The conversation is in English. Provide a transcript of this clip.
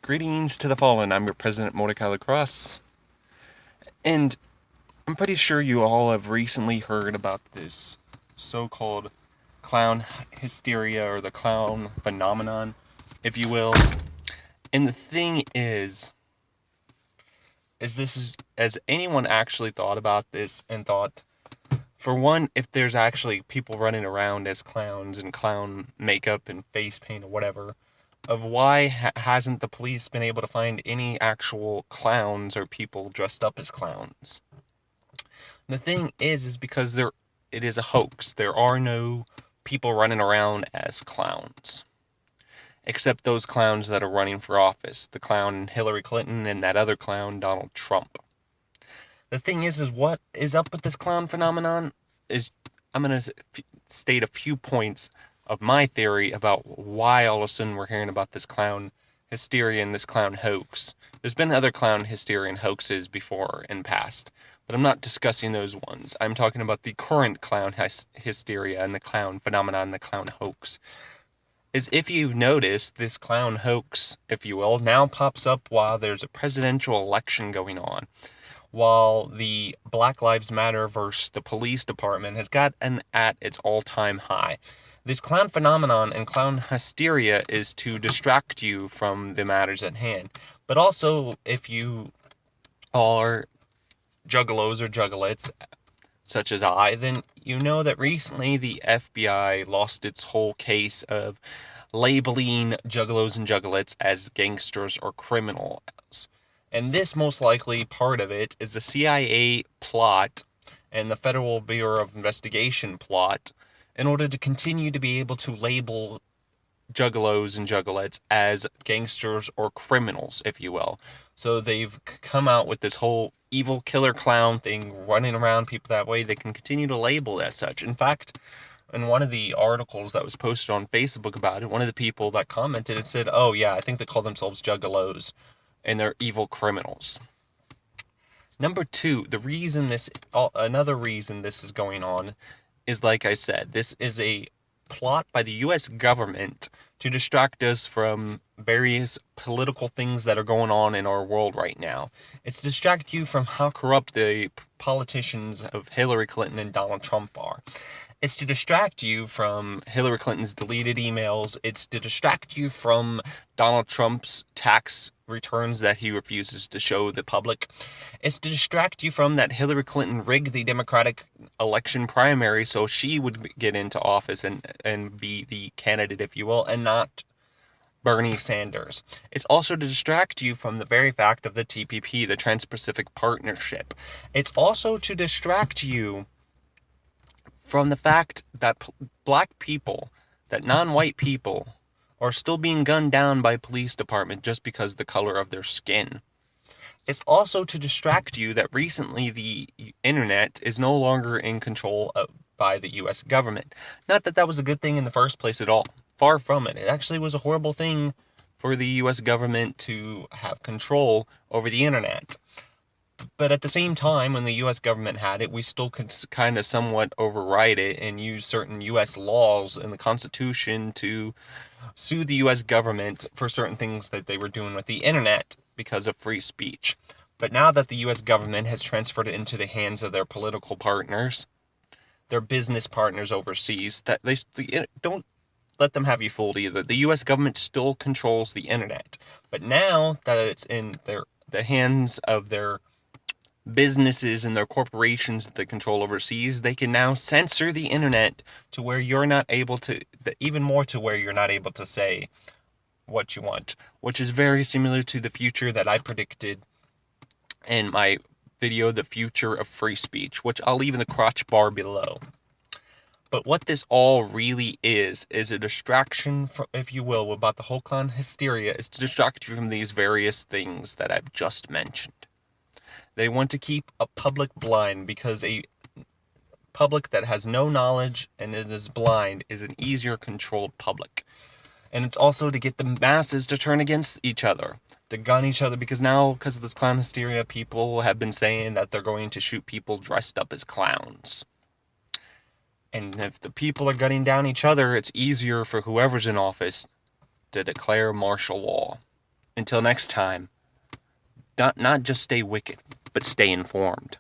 Greetings to the fallen. I'm your president, Mortika Lacrosse. And I'm pretty sure you all have recently heard about this so-called clown hysteria, or the clown phenomenon, if you will. And the thing is has anyone actually thought about this and thought, for one, if there's actually people running around as clowns in clown makeup and face paint or whatever, of why hasn't the police been able to find any actual clowns or people dressed up as clowns? The thing is because it is a hoax. There are no people running around as clowns, except those clowns that are running for office. The clown Hillary Clinton and that other clown Donald Trump. The thing is what is up with this clown phenomenon is, I'm going to state a few points of my theory about why all of a sudden we're hearing about this clown hysteria and this clown hoax. There's been other clown hysteria and hoaxes before in past, but I'm not discussing those ones. I'm talking about the current clown hysteria and the clown phenomenon, the clown hoax. Is, if you've noticed, this clown hoax, if you will, now pops up while there's a presidential election going on, while the Black Lives Matter versus the police department has gotten at its all-time high. This clown phenomenon and clown hysteria is to distract you from the matters at hand. But also, if you are juggalos or juggalettes, such as I, then you know that recently the FBI lost its whole case of labeling juggalos and juggalettes as gangsters or criminals. And this, most likely, part of it is the CIA plot and the Federal Bureau of Investigation plot in order to continue to be able to label juggalos and juggalettes as gangsters or criminals, if you will. So they've come out with this whole evil killer clown thing, running around people that way. They can continue to label it as such. In fact, in one of the articles that was posted on Facebook about it, one of the people that commented, it said, "Oh yeah, I think they call themselves juggalos and they're evil criminals." Number two, another reason this is going on is, like I said, this is a plot by the U.S. government to distract us from various political things that are going on in our world right now. It's to distract you from how corrupt the politicians of Hillary Clinton and Donald Trump are. It's to distract you from Hillary Clinton's deleted emails. It's to distract you from Donald Trump's tax returns that he refuses to show the public. It's to distract you from that Hillary Clinton rigged the Democratic election primary so she would get into office and be the candidate, if you will, and not Bernie Sanders. It's also to distract you from the very fact of the TPP, the Trans-Pacific Partnership. It's also to distract you from the fact that black people, that non-white people, are still being gunned down by police department just because of the color of their skin. It's also to distract you that recently the internet is no longer in control by the U.S. government. Not that that was a good thing in the first place at all. Far from it. It actually was a horrible thing for the U.S. government to have control over the internet. But at the same time, when the U.S. government had it, we still could kind of somewhat override it and use certain U.S. laws in the Constitution to sue the U.S. government for certain things that they were doing with the internet because of free speech. But now that the U.S. government has transferred it into the hands of their political partners, their business partners overseas, that they don't let them have you fooled either. The U.S. government still controls the internet. But now that it's in the hands of their businesses and their corporations that they control overseas, they can now censor the internet to where you're not able to, even more to where you're not able to say what you want, which is very similar to the future that I predicted in my video, The Future of Free Speech, which I'll leave in the crotch bar below. But what this all really is a distraction, if you will, about the whole clown hysteria, is to distract you from these various things that I've just mentioned. They want to keep a public blind, because a public that has no knowledge and it is blind is an easier controlled public. And it's also to get the masses to turn against each other, to gun each other, because now, because of this clown hysteria, people have been saying that they're going to shoot people dressed up as clowns. And if the people are gunning down each other, it's easier for whoever's in office to declare martial law. until next time, not just stay wicked, but stay informed.